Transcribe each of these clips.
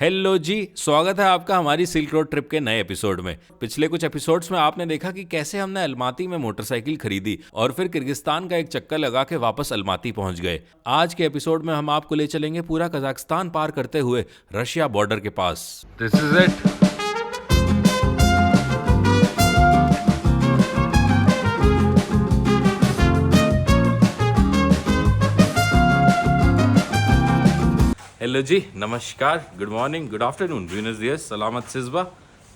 Hello जी, स्वागत है आपका हमारी सिल्क रोड ट्रिप के नए एपिसोड में। पिछले कुछ एपिसोड्स में आपने देखा कि कैसे हमने अलमाती में मोटरसाइकिल खरीदी और फिर किर्गिस्तान का एक चक्कर लगा के वापस अलमाती पहुंच गए। आज के एपिसोड में हम आपको ले चलेंगे पूरा कजाकिस्तान पार करते हुए रशिया बॉर्डर के पास। This is it. Hello ji, नमस्कार, गुड मॉर्निंग, गुड आफ्टरनून, ब्यूनस दियस, सलामत सिज़बा।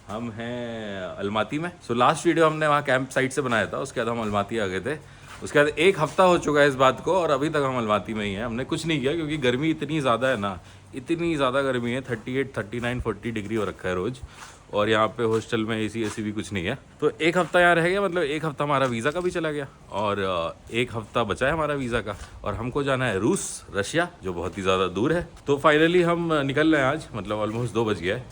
हम हैं अलमाती में। लास्ट वीडियो हमने वहाँ कैंप साइट से बनाया था, उसके बाद हम अलमाती आ गए थे। उसके बाद एक हफ्ता हो चुका है इस बात को और अभी तक हम अलमाती में ही हैं। हमने कुछ नहीं किया क्योंकि गर्मी इतनी ज़्यादा है ना, इतनी ज़्यादा गर्मी है। 38, 39, 40 डिग्री हो रखा है रोज़। और यहाँ पे हॉस्टल में एसी भी कुछ नहीं है। तो एक हफ्ता यहाँ रह गया, मतलब एक हफ्ता हमारा वीज़ा का भी चला गया और एक हफ्ता बचा है हमारा वीज़ा का। और हमको जाना है रूस, रशिया, जो बहुत ही ज़्यादा दूर है। तो फाइनली हम निकल रहे हैं आज, मतलब ऑलमोस्ट 2 बज गया है।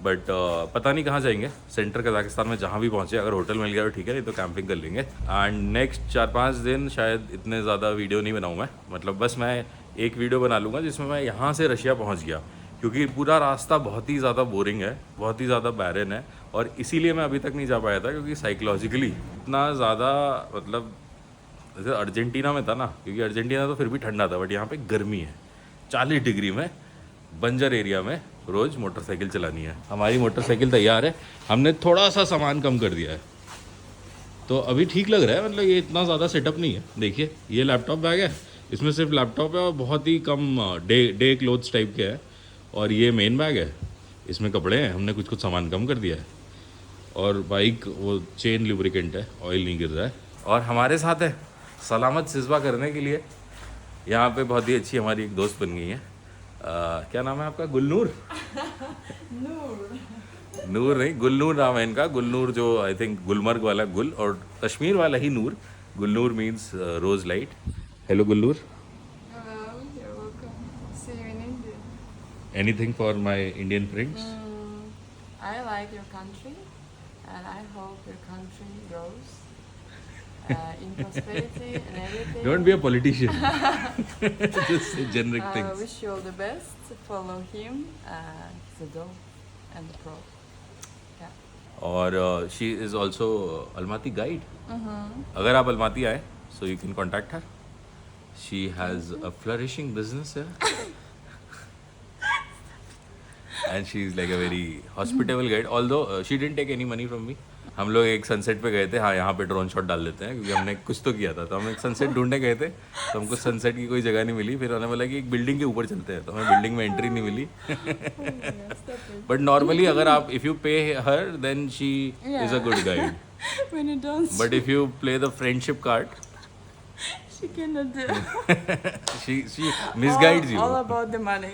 बट पता नहीं कहाँ जाएंगे। सेंटर कजाकिस्तान में जहाँ भी पहुँचे, अगर होटल मिल गया तो ठीक है, नहीं तो कैंपिंग कर लेंगे। एंड नेक्स्ट 4-5 दिन शायद इतने ज़्यादा वीडियो नहीं बनाऊँ मैं, मतलब बस मैं एक वीडियो बना लूँगा जिसमें मैं यहाँ से रशिया पहुँच गया, क्योंकि पूरा रास्ता बहुत ही ज़्यादा बोरिंग है, बहुत ही ज़्यादा बैरन है। और इसीलिए मैं अभी तक नहीं जा पाया था, क्योंकि साइकोलॉजिकली इतना ज़्यादा, मतलब जैसे अर्जेंटीना में था ना, क्योंकि अर्जेंटीना तो फिर भी ठंडा था, बट यहाँ पे गर्मी है। 40 डिग्री में बंजर एरिया में रोज़ मोटरसाइकिल चलानी है। हमारी मोटरसाइकिल तैयार है, हमने थोड़ा सा सामान कम कर दिया है, तो अभी ठीक लग रहा है। मतलब ये इतना ज़्यादा सेटअप नहीं है। देखिए, ये लैपटॉप बैग है, इसमें सिर्फ लैपटॉप है और बहुत ही कम डे क्लोथ्स टाइप के है। और ये मेन बैग है, इसमें कपड़े हैं, हमने कुछ सामान कम कर दिया है। और बाइक वो चेन लुब्रिकेंट है, ऑयल नहीं गिर रहा है। और हमारे साथ है सलामत सिज़बा करने के लिए यहाँ पे बहुत ही अच्छी हमारी एक दोस्त बन गई है। क्या नाम है आपका? गुलनूर? नूर नहीं, गुलनूर नाम है इनका। गुलनूर, जो आई थिंक गुलमर्ग वाला गुल और कश्मीर वाला ही नूर। Gulnur means rose light. Hello Gulnur. Hello, you're welcome. See you in India. Anything for my Indian friends? I like your country and I hope your country grows in prosperity and everything. Don't be a politician, just say generic I things. wish you all the best. Follow him, the dog and the pro. Yeah. और she is also Almaty guide. अगर आप Almaty आए so you can contact her. She has a flourishing business है and she is like a very hospitable guide, although she didn't take any money from me. हम लोग एक sunset पे गए थे, हाँ यहाँ पे ड्रोन शॉट डाल देते हैं क्योंकि हमने कुछ तो किया था। तो हम एक सनसेट ढूंढने गए थे, तो हमको सनसेट की कोई जगह नहीं मिली। फिर उन्होंने बोला कि एक बिल्डिंग के ऊपर चलते हैं, तो हमें बिल्डिंग में एंट्री नहीं मिली। बट नॉर्मली अगर आप if you pay her then she is a good guide. When you don't, but if you play the friendship card, she cannot do. she misguides you. All about the money.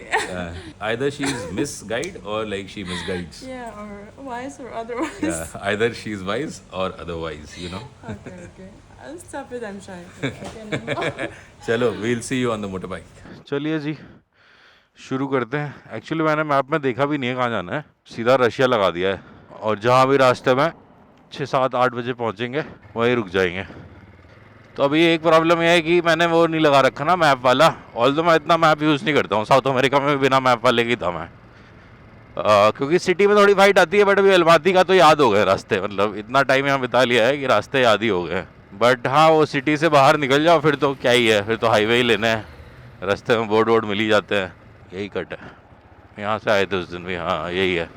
Either she is misguide or like she misguides. Yeah, or wise or otherwise. Yeah, either she is wise or otherwise, you know. Okay, okay. I'll stop it. I'm shy. Okay, चलो, we'll see you on the motorbike. चलिए जी, शुरू करते हैं। Actually मैंने map में देखा भी नहीं है कहाँ जाना है, सीधा रशिया लगा दिया है। और जहाँ भी रास्ते में 6, 7, 8 बजे पहुँचेंगे वहीं रुक जाएंगे। तो अभी एक प्रॉब्लम यह है कि मैंने वो नहीं लगा रखा ना मैप वाला। ऑल्दो मैं इतना मैप यूज़ नहीं करता हूँ, साउथ अमेरिका में बिना मैप वाले की था मैं। क्योंकि सिटी में थोड़ी फाइट आती है, बट अभी अलमाती का तो याद हो गए रास्ते। मतलब इतना टाइम यहाँ बिता लिया है कि रास्ते याद ही हो गए। बट हाँ, वो सिटी से बाहर निकल जाओ फिर तो क्या ही है, फिर तो हाईवे ही लेना है। रास्ते में बोर्ड वोर्ड मिल ही जाते हैं। यही कट है, यहाँ से आए थे उस दिन भी। हाँ यही है,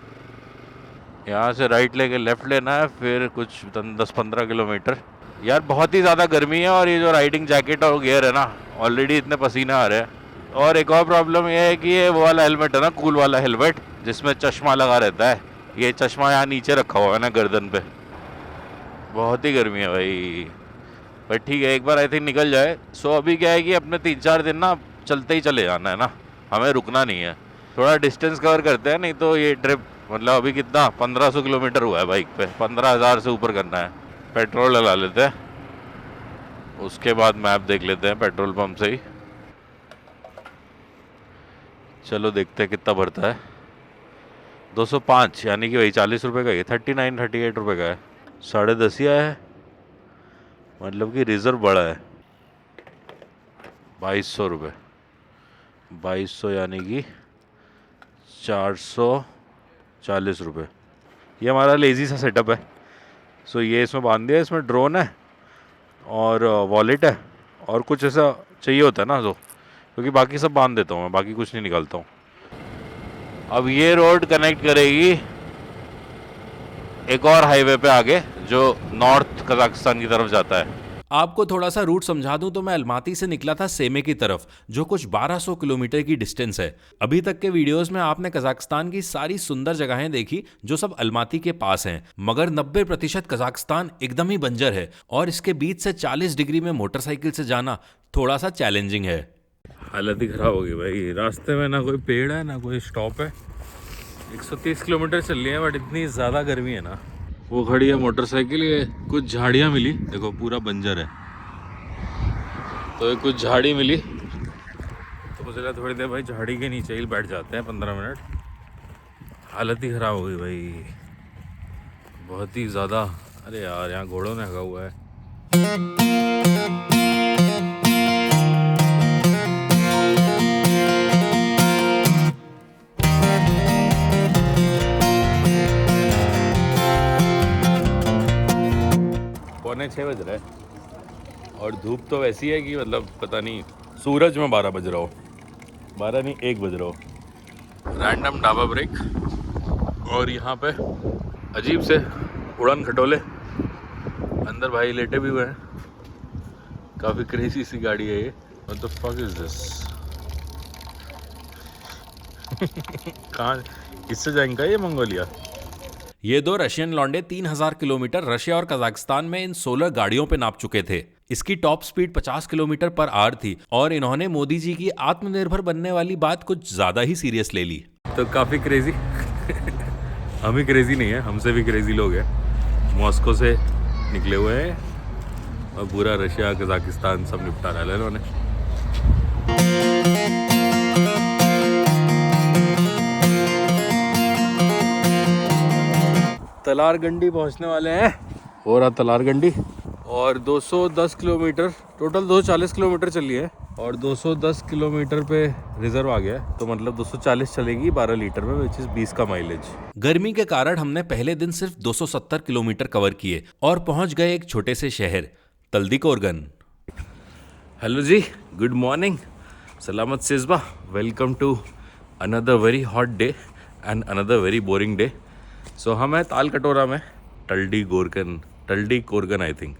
यहाँ से राइट लेके लेफ़्ट लेना है, फिर कुछ 10-15 किलोमीटर। यार बहुत ही ज़्यादा गर्मी है और ये जो राइडिंग जैकेट और गियर है ना, ऑलरेडी इतने पसीने आ रहे हैं। और एक और प्रॉब्लम ये है कि ये वो वाला हेलमेट है ना, कूल वाला हेलमेट जिसमें चश्मा लगा रहता है, ये चश्मा यहाँ नीचे रखा हुआ है ना गर्दन पे। बहुत ही गर्मी है भाई। बट ठीक है, एक बार आई थिंक निकल जाए। सो अभी क्या है कि अपने 3-4 दिन ना चलते ही चले जाना है ना, हमें रुकना नहीं है। थोड़ा डिस्टेंस कवर करते हैं, नहीं तो ये ट्रिप मतलब अभी कितना 1500 किलोमीटर हुआ है बाइक पे, 15,000 से ऊपर करना है। पेट्रोल डला लेते हैं, उसके बाद मैप देख लेते हैं पेट्रोल पंप से ही। चलो देखते हैं कितना भरता है। 205, यानी कि वही 40 रुपये का ही, 39-38 रुपये का है। 10.5 ही आया है, मतलब कि रिजर्व बड़ा है। 2200 रुपये, 2200 यानी कि 440 रुपये। ये हमारा लेज़ी सा सेटअप है। सो ये इसमें बांध दिया, इसमें ड्रोन है और वॉलेट है और कुछ ऐसा चाहिए होता है ना, तो क्योंकि बाकी सब बांध देता हूँ मैं, बाकी कुछ नहीं निकालता हूँ। अब ये रोड कनेक्ट करेगी एक और हाईवे पे आगे जो नॉर्थ कजाकिस्तान की तरफ जाता है। आपको थोड़ा सा रूट समझा दूं तो मैं अलमाती से निकला था सेमे की तरफ, जो कुछ 1200 किलोमीटर की डिस्टेंस है। अभी तक के वीडियोस में आपने कजाकिस्तान की सारी सुंदर जगहें देखी जो सब अलमाती के पास हैं, मगर 90% कजाकिस्तान एकदम ही बंजर है और इसके बीच से 40 डिग्री में मोटरसाइकिल से जाना थोड़ा सा चैलेंजिंग है। हालत ही खराब हो गई भाई, रास्ते में ना कोई पेड़ है ना कोई स्टॉप है। 130 किलोमीटर चल रही है बट इतनी ज़्यादा गर्मी है ना। वो खड़ी है मोटरसाइकिल, ये कुछ झाड़ियाँ मिली, देखो पूरा बंजर है, तो ये कुछ झाड़ी मिली तो मुझे लगा थोड़ी देर भाई झाड़ी के नीचे ही बैठ जाते हैं 15 मिनट। हालत ही ख़राब हो गई भाई, बहुत ही ज़्यादा। अरे यार यहाँ घोड़ों ने हगा हुआ है। पौने 6 बज रहा है और धूप तो वैसी है कि मतलब पता नहीं सूरज में 12 बज रहा हो, 12 नहीं 1 बज रहा हो। रैंडम ढाबा ब्रेक और यहाँ पे अजीब से उड़न खटोले, अंदर भाई लेटे भी हुए हैं। काफ़ी क्रेजी सी गाड़ी है ये। What the fuck is this? कहाँ इससे जाएंगे ये मंगोलिया? ये दो रशियन लौंडे 3000 किलोमीटर रशिया और कजाकिस्तान में इन 16 गाड़ियों पे नाप चुके थे। इसकी top speed 50 kilometre per hour थी और इन्होंने मोदी जी की आत्मनिर्भर बनने वाली बात कुछ ज्यादा ही सीरियस ले ली। तो काफी क्रेजी हम ही क्रेजी नहीं है, हमसे भी क्रेजी लोग हैं। मॉस्को से निकले हुए हैं और पूरा रशिया कजाकिस्तान सब निपटा रहा है इन्होंने। तलारगंडी पहुंचने वाले हैं, हो रहा तलारगंडी। और 210 किलोमीटर टोटल, 240 किलोमीटर चली है और 210 किलोमीटर पे रिजर्व आ गया है, तो मतलब 240 चलेगी 12 लीटर में, विच इज 20 का माइलेज। गर्मी के कारण हमने पहले दिन सिर्फ 270 किलोमीटर कवर किए और पहुंच गए एक छोटे से शहर Taldykorgan. Hello ji, good morning, सलामत सिज़बा, welcome to another very hot day and another very boring day. So हम हैं ताल कटोरा में, टल्दीकोरगन आई थिंक।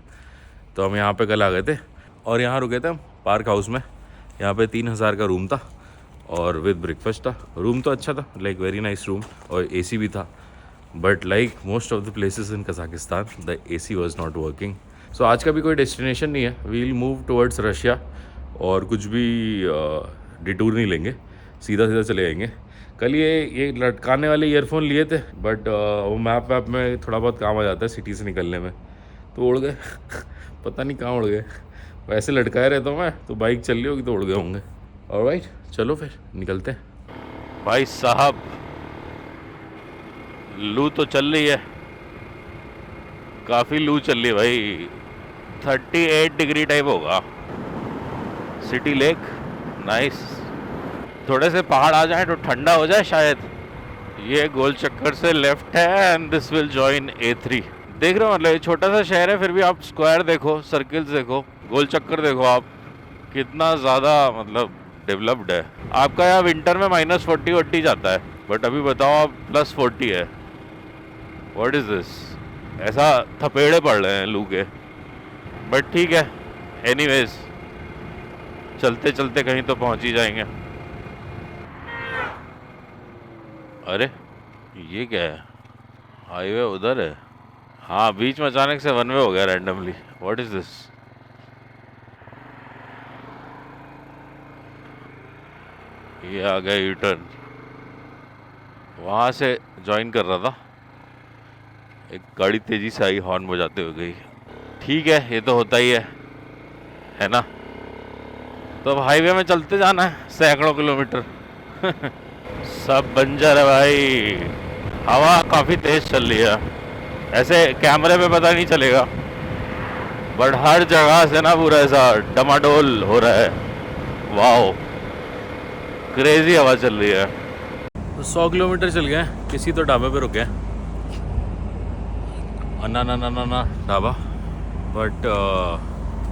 तो हम यहाँ पे कल आ गए थे और यहाँ रुके थे हम पार्क हाउस में। यहाँ पे 3000 का रूम था और विद ब्रेकफास्ट था। रूम तो अच्छा था, लाइक वेरी नाइस रूम, और एसी भी था। But like most of the places in Kazakhstan the AC was not working. So आज का भी कोई डेस्टिनेशन नहीं है, we will move towards Russia और कुछ भी डिटूर नहीं लेंगे, सीधा सीधा चले जाएंगे। कल ये लटकाने वाले ईयरफोन लिए थे बट वो मैप वैप में थोड़ा बहुत काम आ जाता है सिटी से निकलने में, तो उड़ गए पता नहीं कहाँ उड़ गए। वैसे लटकाए रहता हूँ मैं, तो बाइक चल रही होगी तो उड़ गए होंगे। ऑलराइट, चलो फिर निकलते हैं। भाई साहब लू तो चल रही है, काफ़ी लू चल रही है भाई, 38 डिग्री टाइप होगा। सिटी लेक नाइस, थोड़े से पहाड़ आ जाए तो ठंडा हो जाए शायद। ये गोल चक्कर से लेफ्ट है and this will join A3। देख रहे हो, मतलब ये छोटा सा शहर है फिर भी आप स्क्वायर देखो, सर्किल्स देखो, गोल चक्कर देखो आप, कितना ज़्यादा मतलब डेवलप्ड है। आपका यहाँ विंटर में -40 जाता है, बट अभी बताओ आप +40 है। What is this? ऐसा थपेड़े पड़ रहे हैं लू के, बट ठीक है। एनीवेज चलते चलते कहीं तो पहुँच ही जाएंगे। अरे ये क्या है? हाईवे उधर है, हाँ बीच में अचानक से वन वे हो गया रैंडमली। What is this? ये आ गया यू टर्न, वहाँ से ज्वाइन कर रहा था, एक गाड़ी तेजी से आई, हॉर्न बजाते हुए गई। ठीक है, ये तो होता ही है ना। तो अब हाईवे में चलते जाना है सैकड़ों किलोमीटर सब बंजर है भाई, हवा काफ़ी तेज चल रही है। ऐसे कैमरे में पता नहीं चलेगा बट हर जगह से ना पूरा ऐसा डमाडोल हो रहा है। वाओ, क्रेजी हवा चल रही है। 100 किलोमीटर चल गए, किसी तो ढाबे पे रुके, अन्ना ढाबा, बट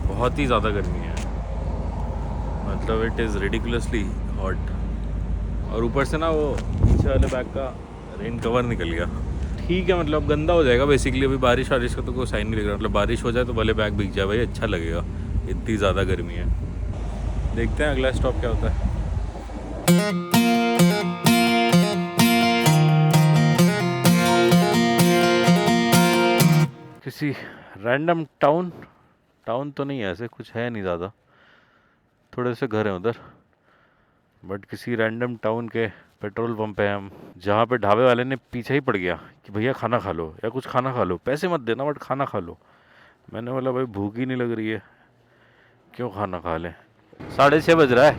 बहुत ही ज़्यादा गर्मी है, मतलब इट इज़ रिडिकुलसली हॉट। और ऊपर से ना वो पीछे वाले बैग का रेन कवर निकल गया। ठीक है, मतलब गंदा हो जाएगा बेसिकली, अभी बारिश वारिश का तो कोई साइन नहीं लग रहा, मतलब बारिश हो जाए तो भले बैग भीग जाए भाई, अच्छा लगेगा, इतनी ज़्यादा गर्मी है। देखते हैं अगला स्टॉप क्या होता है। किसी रैंडम टाउन तो नहीं है, ऐसे कुछ है नहीं ज़्यादा, थोड़े से घर हैं उधर, बट किसी रैंडम टाउन के पेट्रोल पंप पे हम, जहाँ पे ढाबे वाले ने पीछे ही पड़ गया कि भैया खाना खा लो या कुछ खाना खा लो, पैसे मत देना बट खाना खा लो। मैंने बोला भाई भूख ही नहीं लग रही है, क्यों खाना खा लें। 6:30 बज रहा है,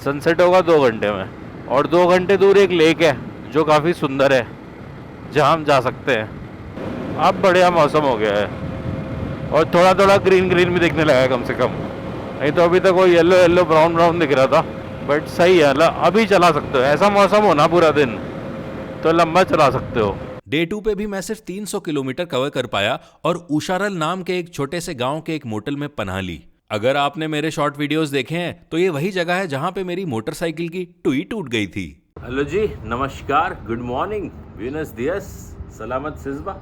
सनसेट होगा 2 घंटे में, और 2 घंटे दूर एक लेक है जो काफ़ी सुंदर है, जहाँ हम जा सकते हैं। अब बढ़िया मौसम हो गया है और थोड़ा थोड़ा ग्रीन भी दिखने लगा है कम से कम, नहीं तो अभी तक वो येलो ब्राउन दिख रहा था, बट सही है, अभी चला सकते हो, ऐसा मौसम हो ना पूरा दिन तो लंबा चला सकते हो। डे 2 पे भी मैं सिर्फ 300 किलोमीटर कवर कर पाया और उशारल नाम के एक छोटे से गांव के एक मोटल में पनाह ली। अगर आपने मेरे शॉर्ट वीडियोस देखे हैं तो ये वही जगह है जहां पे मेरी मोटरसाइकिल की टुई टूट गई थी। हेलो जी, नमस्कार, गुड मॉर्निंग, ब्यूनस दियस, सलामत सिस्बा।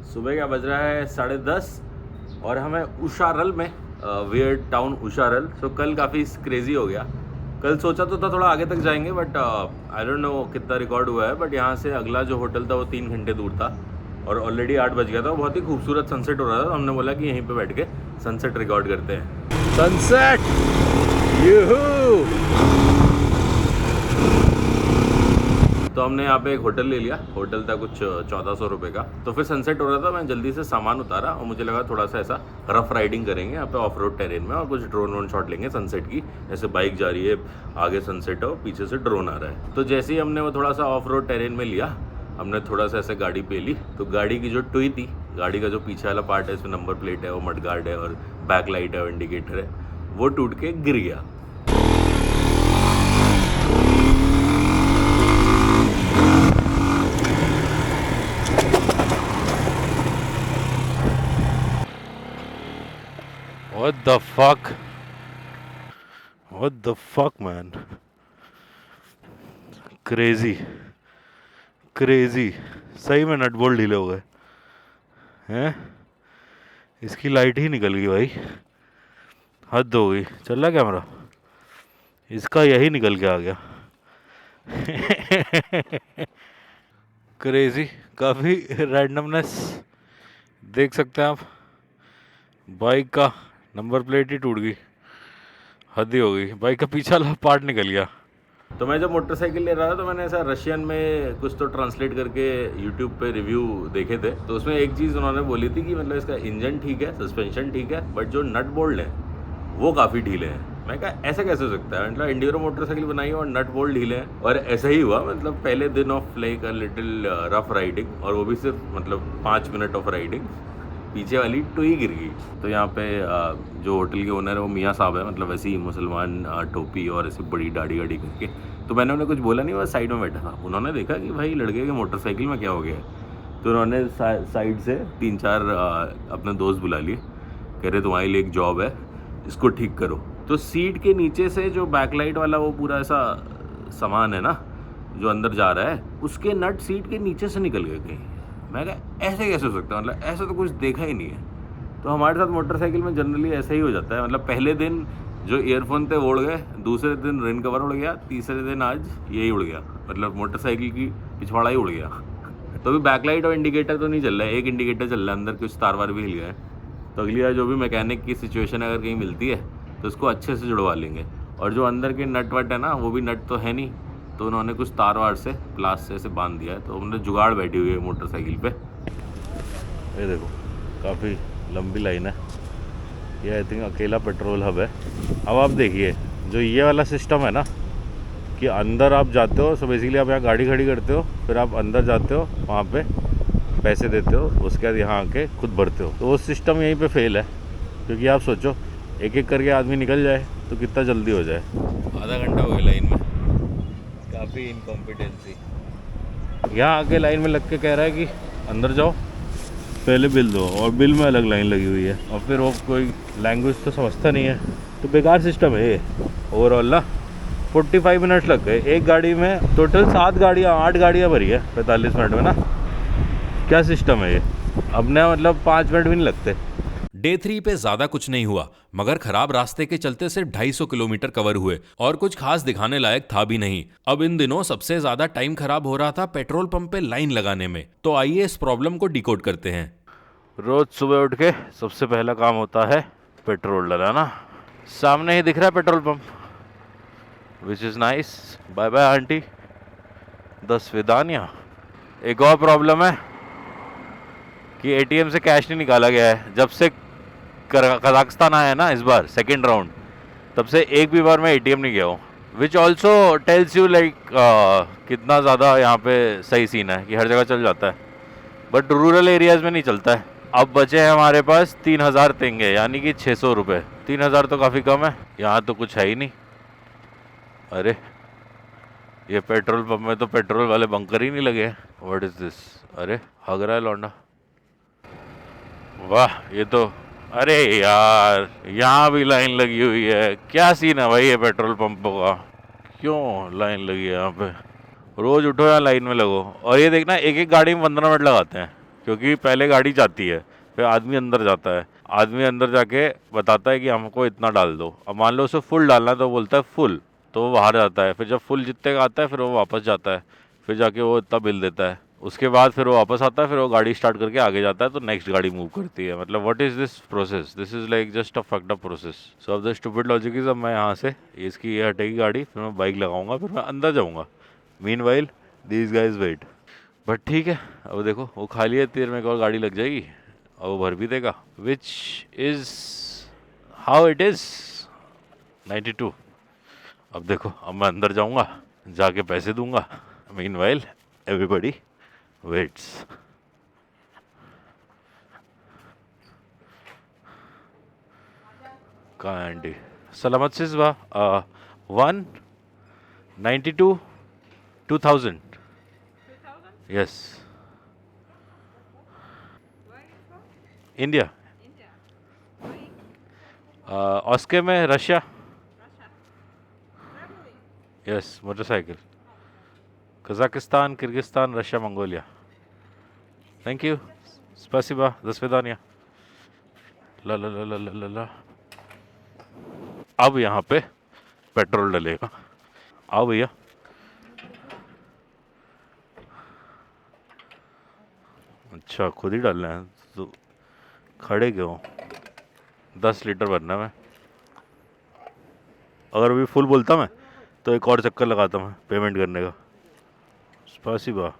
सुबह का बज रहा है 10:30 और हमें उशारल में, वियर्ड टाउन उशारल। सो कल काफ़ी क्रेजी हो गया, कल सोचा तो था थोड़ा आगे तक जाएंगे, बट आई डोंट नो कितना रिकॉर्ड हुआ है, बट यहाँ से अगला जो होटल था वो 3 घंटे दूर था और ऑलरेडी 8 बज गया था। बहुत ही खूबसूरत सनसेट हो रहा था, तो हमने बोला कि यहीं पे बैठ के सनसेट रिकॉर्ड करते हैं। सनसेट, यूहू। तो हमने यहाँ पे एक होटल ले लिया, होटल था कुछ 1400 रुपये का। तो फिर सनसेट हो रहा था, मैं जल्दी से सामान उतारा और मुझे लगा थोड़ा सा ऐसा रफ राइडिंग करेंगे यहाँ पे ऑफ रोड टेरेन में, और कुछ ड्रोन शॉट लेंगे सनसेट की। जैसे बाइक जा रही है, आगे सनसेट है और पीछे से ड्रोन आ रहा है। तो जैसे ही हमने वो थोड़ा सा ऑफ रोड टेरेन में लिया, हमने थोड़ा सा ऐसे गाड़ी पे ली, तो गाड़ी की जो टुई थी, गाड़ी का जो पीछे वाला पार्ट है, इसमें नंबर प्लेट है, वो मडगार्ड है और बैक लाइट है और इंडिकेटर है, वो टूट के गिर गया। What the fuck? What the fuck, man? Crazy. सही में नट बोल्ट ढीले हो गए हैं, इसकी लाइट ही निकल गई भाई, हद हो गई। चल रहा कैमरा, इसका यही निकल के आ गया। क्रेजी, काफ़ी रैंडमनेस देख सकते हैं आप। बाइक का नंबर प्लेट ही टूट गई, हद ही हो गई, बाइक का पीछा वाला पार्ट निकल गया। तो मैं जब मोटरसाइकिल ले रहा था तो मैंने ऐसा रशियन में कुछ तो ट्रांसलेट करके यूट्यूब पे रिव्यू देखे थे, तो उसमें एक चीज़ उन्होंने बोली थी कि मतलब इसका इंजन ठीक है, सस्पेंशन ठीक है, बट जो नट बोल्ट है वो काफ़ी ढीले हैं। मैं कहा ऐसा कैसे हो सकता है, मतलब इंडियरो मोटरसाइकिल बनाई और नट बोल्ट ढीले हैं। और ऐसा ही हुआ, मतलब पहले दिन of like a little rough riding, और वो भी सिर्फ मतलब 5 मिनट ऑफ राइडिंग, पीछे वाली टुई गिर गई। तो यहाँ पे जो होटल के ओनर है वो मियाँ साहब है, मतलब वैसे ही मुसलमान, टोपी और ऐसे बड़ी दाढ़ी वाड़ी करके। तो मैंने उन्हें कुछ बोला नहीं, वो साइड में बैठा था। उन्होंने देखा कि भाई लड़के के मोटरसाइकिल में क्या हो गया, तो उन्होंने साइड से 3-4 अपने दोस्त बुला लिए, कह रहे तुम्हारे लिए एक जॉब है, इसको ठीक करो। तो सीट के नीचे से जो बैकलाइट वाला वो पूरा ऐसा सामान है ना जो अंदर जा रहा है, उसके नट सीट के नीचे से निकल गए कहीं। मैं कहा ऐसे कैसे हो सकता है, मतलब ऐसा तो कुछ देखा ही नहीं है। तो हमारे साथ मोटरसाइकिल में जनरली ऐसा ही हो जाता है, मतलब पहले दिन जो ईयरफोन थे वो उड़ गए, दूसरे दिन रेन कवर उड़ गया, तीसरे दिन आज यही उड़ गया, मतलब मोटरसाइकिल की पिछवाड़ा ही उड़ गया। तो अभी बैकलाइट और इंडिकेटर तो नहीं चल रहा है, एक इंडिकेटर चल रहा है, अंदर कुछ तार वार भी हिल गए। तो अगली बार जो भी मैकेनिक की सिचुएशन अगर कहीं मिलती है तो उसको अच्छे से जुड़वा लेंगे। और जो अंदर के नट वट है ना, वो भी नट तो है नहीं, तो उन्होंने कुछ तार वार से प्लास से बांध दिया है। तो उन्होंने जुगाड़ बैठी हुई है मोटरसाइकिल पे। ये देखो काफ़ी लंबी लाइन है, ये आई थिंक अकेला पेट्रोल हब है। अब आप देखिए जो ये वाला सिस्टम है ना कि अंदर आप जाते हो, सो बेसिकली आप यहाँ गाड़ी खड़ी करते हो, फिर आप अंदर जाते हो, वहाँ पे पैसे देते हो, उसके बाद यहाँ आके खुद भरते हो। तो वो सिस्टम यहीं पे फेल है, क्योंकि आप सोचो एक एक करके आदमी निकल जाए तो कितना जल्दी हो जाए। आधा घंटा हो गया लाइन में, काफ़ी इनकॉम्पिटेंसी। यहाँ आके लाइन में लग के कह रहा है कि अंदर जाओ, पहले बिल दो, और बिल में अलग लाइन लगी हुई है, और फिर वो कोई लैंग्वेज तो समझता नहीं है। तो बेकार सिस्टम है ये ओवरऑल ना। 45 मिनट्स लग गए एक गाड़ी में, टोटल 8 गाड़ियाँ भरी है 45 मिनट में ना। क्या सिस्टम है ये? अपने मतलब 5 मिनट भी नहीं लगते। डे 3 पे ज्यादा कुछ नहीं हुआ, मगर खराब रास्ते के चलते सिर्फ 250 किलोमीटर कवर हुए और कुछ खास दिखाने लायक था भी नहीं। अब इन दिनों सबसे ज्यादा टाइम खराब हो रहा था पेट्रोल पंप पे लाइन लगाने में। तो आइए इस प्रॉब्लम को डिकोड करते हैं। रोज सुबह उठ के सबसे पहला काम होता है पेट्रोल डलाना। सामने ही दिख रहा है petrol pump, which is nice. Bye bye aunty, 10 विदानिया। एक और प्रॉब्लम है कि एटीएम से कैश नहीं निकाला गया है। जब से कजाकिस्तान आया है ना इस बार सेकेंड राउंड, तब से एक भी बार मैं एटीएम नहीं गया हूँ। Which also tells you like कितना ज़्यादा यहाँ पे सही सीन है कि हर जगह चल जाता है, बट रूरल एरियाज़ में नहीं चलता है। अब बचे हैं हमारे पास 3000 तेंगे, यानी कि 600 रुपये। 3000 तो काफ़ी कम है, यहाँ तो कुछ है ही नहीं। अरे ये पेट्रोल पंप में तो पेट्रोल वाले बंकर ही नहीं लगे। What is this? अरे हग रहा है लौंडा। वाह ये तो, अरे यार यहाँ भी लाइन लगी हुई है। क्या सीन है भाई ये पेट्रोल पंपों का? क्यों लाइन लगी है यहाँ पे? रोज उठो यहाँ लाइन में लगो। और ये देखना, एक एक गाड़ी में 15 मिनट लगाते हैं, क्योंकि पहले गाड़ी जाती है, फिर आदमी अंदर जाता है, आदमी अंदर जाके बताता है कि हमको इतना डाल दो। अब मान लो उसे फुल डालना है तो बोलता है फुल, तो वो बाहर जाता है। फिर जब फुल जितने का आता है फिर वो वापस जाता है, फिर जाके वो इतना बिल देता है। उसके बाद फिर वो वापस आता है, फिर वो गाड़ी स्टार्ट करके आगे जाता है, तो नेक्स्ट गाड़ी मूव करती है। मतलब what is this process? This is like just a fucked up process. So अब द स्टूपिड लॉजिक इज, अब मैं यहाँ से इसकी ये हटेगी गाड़ी, फिर मैं बाइक लगाऊंगा, फिर मैं अंदर जाऊँगा। Meanwhile these guys wait. But ठीक है, अब देखो वो खाली है, देर में एक और गाड़ी लग जाएगी और वो भर भी देगा, which is how it is 92। अब देखो, अब मैं अंदर जाऊँगा, जाके पैसे दूंगा। Meanwhile everybody waits. कहाँ है आंटी? सलामत से 192 2000। Yes, India. ऑस्के में Russia. Yes, motorcycle. Kazakhstan, Kyrgyzstan, Russia, Mongolia. Thank you, स्पासिबा, до свидания। ला ला ला ला ला ला ला। अब यहाँ पे पेट्रोल डलेगा। आओ भैया। अच्छा, खुद ही डालना है तो खड़े क्यों? 10 लीटर भरना मैं। अगर अभी फुल बोलता मैं तो एक और चक्कर लगाता मैं पेमेंट करने का। स्पासिबा।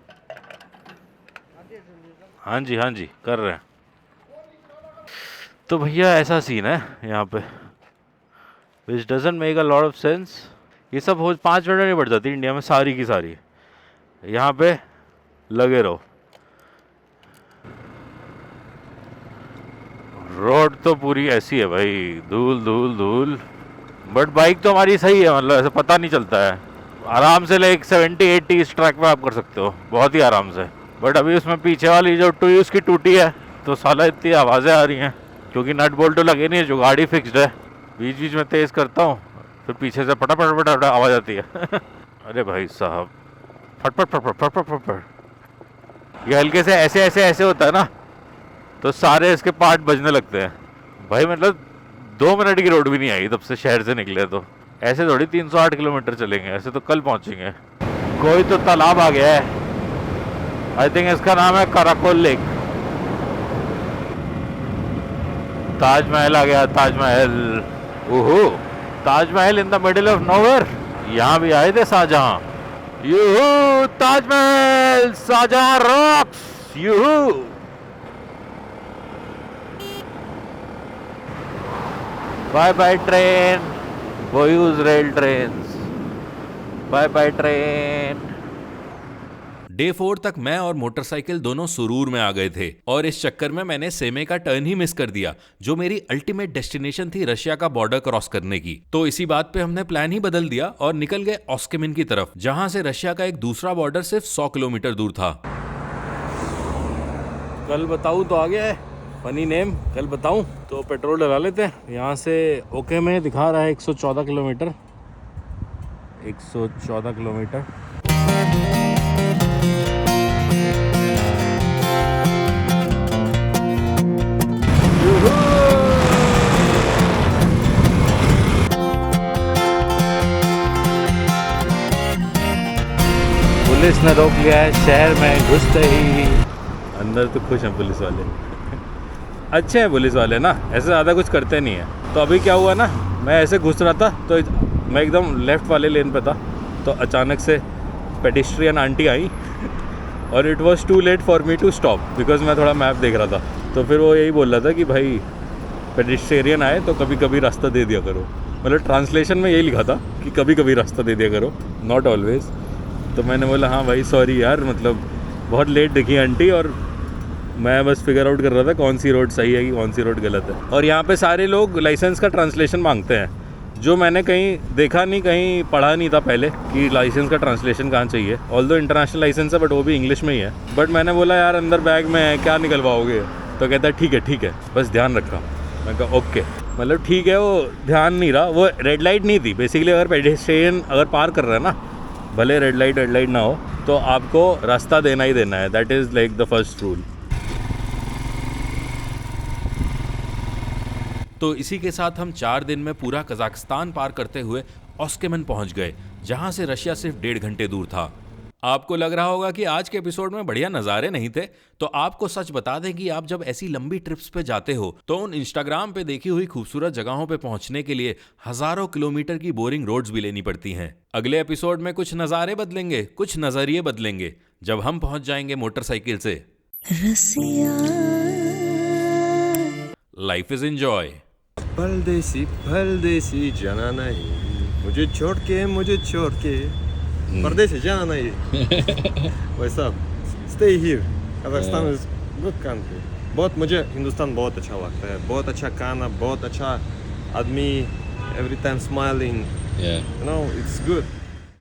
हाँ जी कर रहे हैं। तो भैया ऐसा सीन है यहाँ पे, विच doesn't make a lot of sense. ये सब हो 5 मिनट में बढ़ जाती इंडिया में सारी की सारी। यहाँ पे लगे रहो। रोड तो पूरी ऐसी है भाई, धूल धूल धूल। बट बाइक तो हमारी सही है, मतलब ऐसे पता नहीं चलता है। आराम से लाइक 70-80 इस ट्रैक पे आप कर सकते हो बहुत ही आराम से। बट अभी उसमें पीछे वाली जो टू उसकी टूटी है, तो साला इतनी आवाज़ें आ रही हैं, क्योंकि नट बोल्ट तो लगे नहीं है, जो गाड़ी फिक्स्ड है। बीच बीच में तेज़ करता हूँ, फिर पीछे से पटा पटा पटा आवाज़ आती है। अरे भाई साहब, फटफट फटफट फटफट फटफट। ये हल्के से ऐसे ऐसे ऐसे होता है ना, तो सारे इसके पार्ट बजने लगते हैं भाई। मतलब 2 मिनट की रोड भी नहीं आई तब से शहर से निकले, तो ऐसे थोड़ी 308 किलोमीटर चलेंगे, ऐसे तो कल पहुंचेंगे। कोई तो तालाब आ गया है, आई थिंक इसका नाम है कराकोल लेक। ताजमहल आ गया, ताजमहल। ओहो, Taj Mahal in the middle of nowhere. यहाँ भी आए थे शाहजहां। यूहू, ताजमहल, शाहजहां रॉक्स, यूहू। बाय बाय ट्रेन, बोयूज rail trains. Bye bye train. Day 4 तक मैं और मोटरसाइकिल दोनों सुरूर में आ गए थे और इस चक्कर में मैंने सेमे का टर्न ही मिस कर दिया, जो मेरी अल्टीमेट डेस्टिनेशन थी रशिया का बॉर्डर क्रॉस करने की। तो इसी बात पे हमने प्लान ही बदल दिया और निकल गए ऑस्केमिन की तरफ, जहां से रशिया का एक दूसरा बॉर्डर सिर्फ 100 किलोमीटर दूर था। कल बताऊँ तो आ गया है फनी नेम, कल बताऊँ तो पेट्रोल डला लेते हैं। यहाँ से ओके में दिखा रहा है 114 किलोमीटर, 114 किलोमीटर। पुलिस ने रोक लिया है शहर में घुसते ही। अंदर तो खुश हैं पुलिस वाले, अच्छे हैं पुलिस वाले ना, ऐसे ज़्यादा कुछ करते नहीं है। तो अभी क्या हुआ ना, मैं ऐसे घुस रहा था तो मैं एकदम लेफ़्ट वाले लेन पे था, तो अचानक से पेडिस्ट्रियन आंटी आई और it was too late for me to stop because मैं थोड़ा मैप देख रहा था। तो फिर वो यही बोल रहा था कि भाई पेडिस्ट्रियन आए तो कभी कभी रास्ता दे दिया करो, मतलब ट्रांसलेशन में यही लिखा था कि कभी कभी रास्ता दे दिया करो, नॉट ऑलवेज। तो मैंने बोला हाँ भाई सॉरी यार, मतलब बहुत लेट दिखी आंटी और मैं बस फिगर आउट कर रहा था कौन सी रोड सही है कि कौन सी रोड गलत है। और यहाँ पे सारे लोग लाइसेंस का ट्रांसलेशन मांगते हैं, जो मैंने कहीं देखा नहीं, कहीं पढ़ा नहीं था पहले कि लाइसेंस का ट्रांसलेशन कहाँ चाहिए। ऑल्दो इंटरनेशनल लाइसेंस है बट वो भी इंग्लिश में ही है। बट मैंने बोला यार अंदर बैग में है, क्या निकलवाओगे? तो कहता है ठीक है बस ध्यान रखा। मैं कहा ओके, मतलब ठीक है, वो ध्यान नहीं रहा, वो रेड लाइट नहीं थी बेसिकली। अगर पेडेस्ट्रियन अगर पार कर रहा है ना, भले रेड लाइट ना हो, तो आपको रास्ता देना ही देना है। That is like the first rule. तो इसी के साथ हम 4 दिन में पूरा कजाकिस्तान पार करते हुए ऑस्केमिन पहुंच गए, जहां से रशिया सिर्फ 1.5 घंटे दूर था। आपको लग रहा होगा कि आज के एपिसोड में बढ़िया नज़ारे नहीं थे, तो आपको सच बता दें कि आप जब ऐसी लंबी ट्रिप्स पे जाते हो तो उन इंस्टाग्राम पे देखी हुई खूबसूरत जगहों पे पहुंचने के लिए हजारों किलोमीटर की बोरिंग रोड्स भी लेनी पड़ती हैं। अगले एपिसोड में कुछ नज़ारे बदलेंगे, कुछ नज़रिए बदलेंगे, जब हम पहुंच जाएंगे मोटरसाइकिल से। Life is enjoy. परदेसी जाना नहीं, मुझे छोड़ के परदेसी जाना नहीं। वैसा stay here, Kazakhstan is good country. बहुत मुझे हिंदुस्तान बहुत अच्छा लगता है, बहुत अच्छा खाना, बहुत अच्छा आदमी, every time smiling, you know it's good.